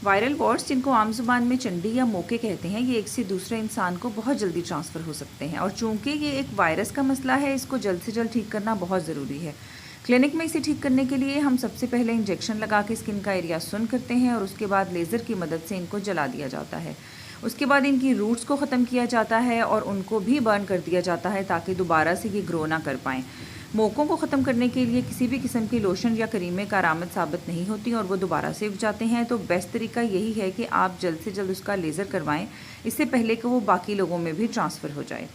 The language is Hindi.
वायरल वॉर्ड्स, जिनको आम जुबान में चंडी या मोके कहते हैं, ये एक से दूसरे इंसान को बहुत जल्दी ट्रांसफ़र हो सकते हैं और चूंकि ये एक वायरस का मसला है, इसको जल्द से जल्द ठीक करना बहुत ज़रूरी है। क्लिनिक में इसे ठीक करने के लिए हम सबसे पहले इंजेक्शन लगा के स्किन का एरिया सुन्न करते हैं और उसके बाद लेज़र की मदद से इनको जला दिया जाता है। उसके बाद इनकी रूट्स को ख़त्म किया जाता है और उनको भी बर्न कर दिया जाता है ताकि दोबारा से ये ग्रो ना कर पाएँ। मोकों को ख़त्म करने के लिए किसी भी किस्म की लोशन या करीमें कारआमद साबित नहीं होती और वो दोबारा से उग जाते हैं। तो बेस्ट तरीका यही है कि आप जल्द से जल्द उसका लेज़र करवाएं, इससे पहले कि वो बाकी लोगों में भी ट्रांसफ़र हो जाए।